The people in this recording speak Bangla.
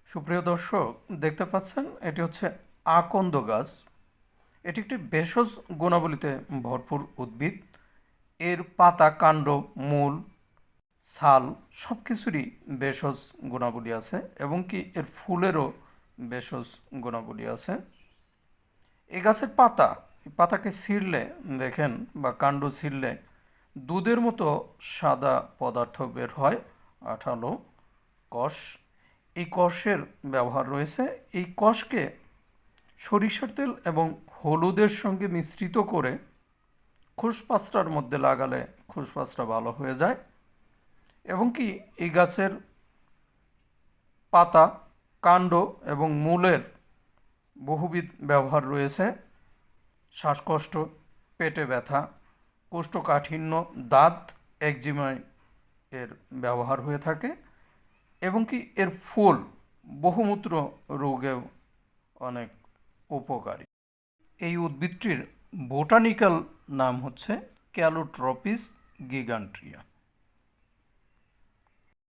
সুপ্রিয় দর্শক, দেখতে পাচ্ছেন এটি হচ্ছে আকন্দ গাছ। এটি একটি ভেষজ গুণাবলীতে ভরপুর উদ্ভিদ। এর পাতা, কাণ্ড, মূল, ছাল সব কিছুরই ভেষজ গুণাবলী আছে এবং কি এর ফুলেরও ভেষজ গুণাবলী আছে। এই গাছের পাতাকে ছিঁড়লে দেখেন বা কাণ্ড ছিঁড়লে দুধের মতো সাদা পদার্থ বের হয়, আঠালো কষ। এই কষের ব্যবহার রয়েছে। এই কষকে সরিষার তেল এবং হলুদের সঙ্গে মিশ্রিত করে খুসপাসটার মধ্যে লাগালে খুসপাসটা ভালো হয়ে যায়। এবং কি এই গাছের পাতা, কাণ্ড এবং মূলের বহুবিধ ব্যবহার রয়েছে। শ্বাসকষ্ট, পেটে ব্যথা, কোষ্ঠকাঠিন্য, দাঁত, একজিমায় এর ব্যবহার হয়ে থাকে। এবং কি এর ফুল বহুমূত্র রোগেও অনেক উপকারী। এই উদ্ভিদটির বোটানিক্যাল নাম হচ্ছে ক্যালোট্রপিস গিগান্ট্রিয়া।